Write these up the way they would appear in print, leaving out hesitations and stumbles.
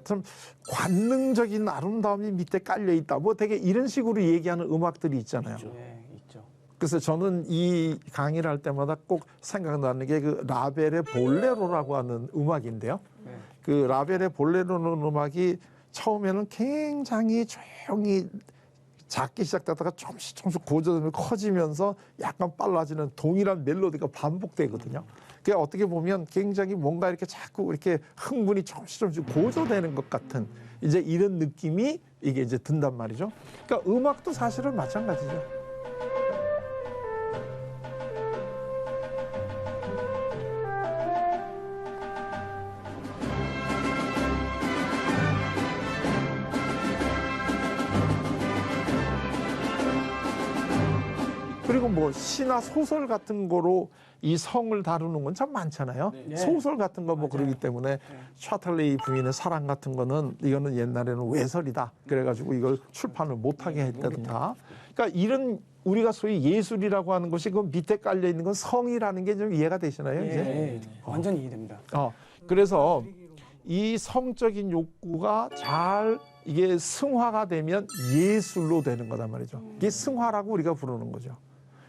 참 관능적인 아름다움이 밑에 깔려 있다. 뭐 되게 이런 식으로 얘기하는 음악들이 있잖아요. 네, 있죠. 그래서 저는 이 강의를 할 때마다 꼭 생각나는 게 그 라벨의 볼레로라고 하는 음악인데요. 네. 그 라벨의 볼레로는 음악이 처음에는 굉장히 조용히 작게 시작되다가 조금씩 고조되면 커지면서 약간 빨라지는 동일한 멜로디가 반복되거든요. 그게 어떻게 보면 굉장히 뭔가 이렇게 자꾸 이렇게 흥분이 조금씩 고조되는 것 같은 이제 이런 느낌이 이게 이제 든단 말이죠. 그러니까 음악도 사실은 마찬가지죠. 그리고 뭐 시나 소설 같은 거로 이 성을 다루는 건 참 많잖아요. 네. 소설 같은 거 뭐 맞아요. 그러기 때문에 샤틀레이 부인의 사랑 같은 거는 이거는 옛날에는 외설이다. 그래가지고 이걸 출판을 못하게 했다든가. 그러니까 이런 우리가 소위 예술이라고 하는 것이 그 밑에 깔려 있는 건 성이라는 게 좀 이해가 되시나요? 이제? 네, 완전히 이해됩니다. 그래서 이 성적인 욕구가 잘 이게 승화가 되면 예술로 되는 거단 말이죠. 이게 승화라고 우리가 부르는 거죠.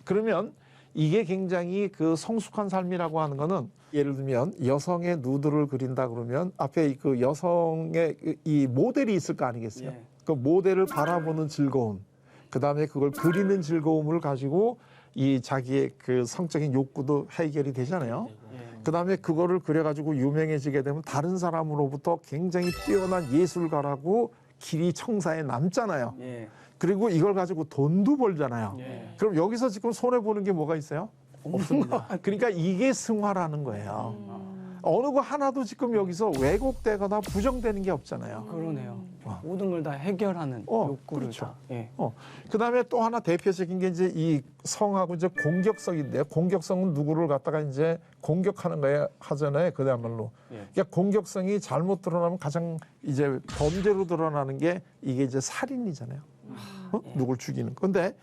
그러면 이게 굉장히 그 성숙한 삶이라고 하는 거는 예를 들면 여성의 누드를 그린다 그러면 앞에 그 여성의 이 모델이 있을 거 아니겠어요? 예. 그 모델을 바라보는 즐거움, 그 다음에 그걸 그리는 즐거움을 가지고 이 자기의 그 성적인 욕구도 해결이 되잖아요. 그 다음에 그거를 그려가지고 유명해지게 되면 다른 사람으로부터 굉장히 뛰어난 예술가라고 길이 청사에 남잖아요. 예. 그리고 이걸 가지고 돈도 벌잖아요. 예. 그럼 여기서 지금 손해보는 게 뭐가 있어요? 없습니다. 그러니까 이게 승화라는 거예요. 어느 거 하나도 지금 여기서 왜곡되거나 부정되는 게 없잖아요. 그러네요. 모든 걸 다 해결하는 욕구를 그렇죠. 다. 예. 그 다음에 또 하나 대표적인 게 이제 이 성하고 이제 공격성인데요. 공격성은 누구를 갖다가 이제 공격하는 거야 하잖아요. 그야말로. 예. 그러니까 공격성이 잘못 드러나면 가장 이제 범죄로 드러나는 게 이게 이제 살인이잖아요. 누굴 죽이는. 근데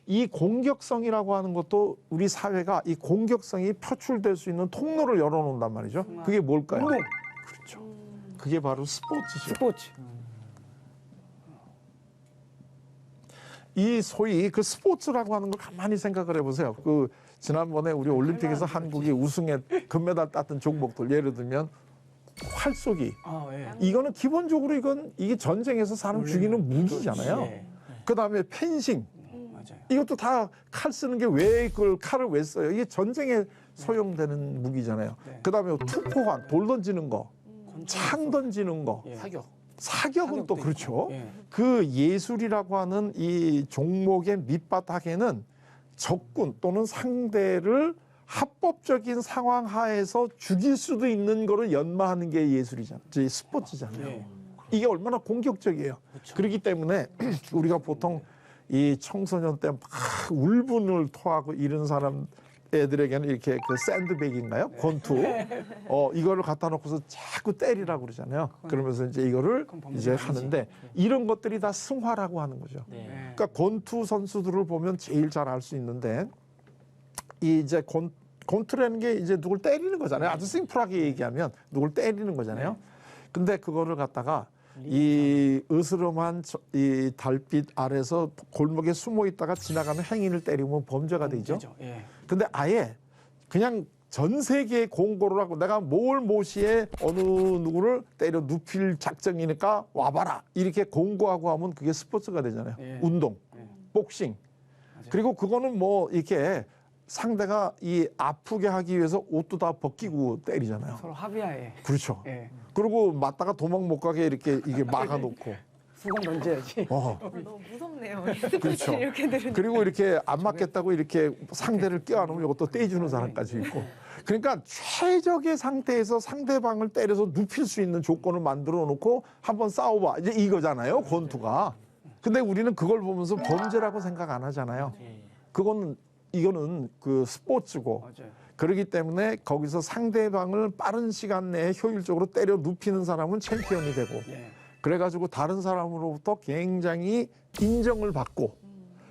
이 공격성이라고 하는 것도 우리 사회가 이 공격성이 표출될 수 있는 통로를 열어놓는단 말이죠. 그게 뭘까요? 운동. 그렇죠. 그게 바로 스포츠죠. 스포츠. 이 소위 그 스포츠라고 하는 걸 가만히 생각을 해보세요. 그 지난번에 우리 올림픽에서 한국이 우승에 금메달 땄던 종목들 예를 들면 활쏘기. 아, 예. 이거는 기본적으로 이게 전쟁에서 사람 죽이는 무기잖아요. 예. 그다음에 펜싱. 맞아요. 이것도 다 칼 쓰는 게 왜 그걸 칼을 왜 써요? 이게 전쟁에 소용되는 무기잖아요. 네. 그다음에 투포환, 돌 던지는 거, 창 던지는 거. 예. 사격은 또 사격도 그렇죠. 있고. 예. 그 예술이라고 하는 이 종목의 밑바닥에는 적군 또는 상대를 합법적인 상황 하에서 죽일 수도 있는 거를 연마하는 게 예술이잖아요. 이제 스포츠잖아요. 예. 이게 얼마나 공격적이에요. 그렇기 때문에 우리가 보통 이 청소년 때 막 울분을 토하고 이런 사람 애들에게는 이렇게 그 샌드백인가요? 권투. 이거를 갖다 놓고서 자꾸 때리라고 그러잖아요. 그러면서 이제 이거를 이제 하는데 이런 것들이 다 승화라고 하는 거죠. 그러니까 권투 선수들을 보면 제일 잘 알 수 있는데 이 이제 권투라는 게 이제 누굴 때리는 거잖아요. 아주 심플하게 얘기하면 누굴 때리는 거잖아요. 근데 그거를 갖다가 이 으스름한 이 달빛 아래서 골목에 숨어 있다가 지나가는 행인을 때리면 범죄가 되죠. 예. 근데 아예 그냥 전 세계에 공고를 하고 내가 모시에 어느 누구를 때려 눕힐 작정이니까 와봐라 이렇게 공고하고 하면 그게 스포츠가 되잖아요. 예. 운동, 복싱. 그리고 그거는 뭐 이렇게 상대가 이 아프게 하기 위해서 옷도 다 벗기고 때리잖아요. 서로 합의하에. 그렇죠. 예. 그리고 맞다가 도망 못 가게 이렇게 이게 막아놓고. 수건 던져야지. 너무 무섭네요. 그렇죠. 이렇게 들으니까. 그리고 이렇게 안 맞겠다고 이렇게 상대를 껴안으면 이것도 떼주는 사람까지 있고. 그러니까 최적의 상태에서 상대방을 때려서 눕힐 수 있는 조건을 만들어 놓고 한번 싸워봐. 이제 이거잖아요. 권투가. 근데 우리는 그걸 보면서 범죄라고 생각 안 하잖아요. 이거는 그 스포츠고. 맞아요. 그렇기 때문에 거기서 상대방을 빠른 시간 내에 효율적으로 때려 눕히는 사람은 챔피언이 되고 예. 그래가지고 다른 사람으로부터 굉장히 인정을 받고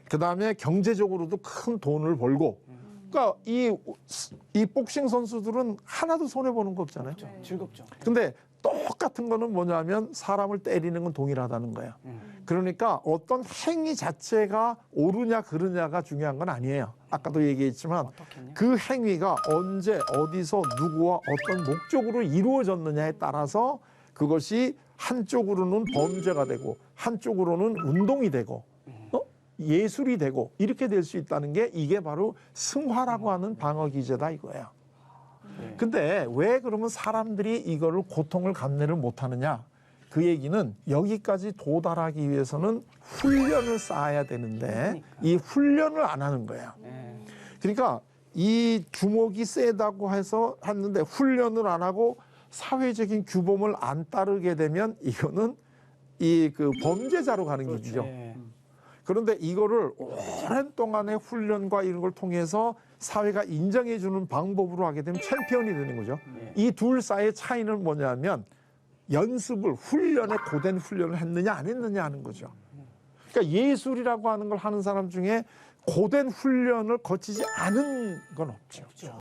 그다음에 경제적으로도 큰 돈을 벌고 그러니까 이 복싱 선수들은 하나도 손해보는 거 없잖아요. 즐겁죠. 근데 똑같은 거는 뭐냐면 사람을 때리는 건 동일하다는 거예요. 그러니까 어떤 행위 자체가 옳으냐 그르냐가 중요한 건 아니에요. 아까도 얘기했지만 어떻겠냐? 그 행위가 언제 어디서 누구와 어떤 목적으로 이루어졌느냐에 따라서 그것이 한쪽으로는 범죄가 되고 한쪽으로는 운동이 되고 예술이 되고 이렇게 될 수 있다는 게 이게 바로 승화라고 하는 방어 기제다 이거예요. 근데 왜 그러면 사람들이 이거를 고통을 감내를 못하느냐? 그 얘기는 여기까지 도달하기 위해서는 훈련을 쌓아야 되는데 이 훈련을 안 하는 거예요. 네. 그러니까 이 주먹이 세다고 해서 했는데 훈련을 안 하고 사회적인 규범을 안 따르게 되면 이거는 이 그 범죄자로 가는 길이죠. 네. 그런데 이거를 오랜 동안의 훈련과 이런 걸 통해서 사회가 인정해 주는 방법으로 하게 되면 챔피언이 되는 거죠. 이 둘 사이의 차이는 뭐냐면 연습을 훈련에 고된 훈련을 했느냐 안 했느냐 하는 거죠. 그러니까 예술이라고 하는 걸 하는 사람 중에 고된 훈련을 거치지 않은 건 없죠.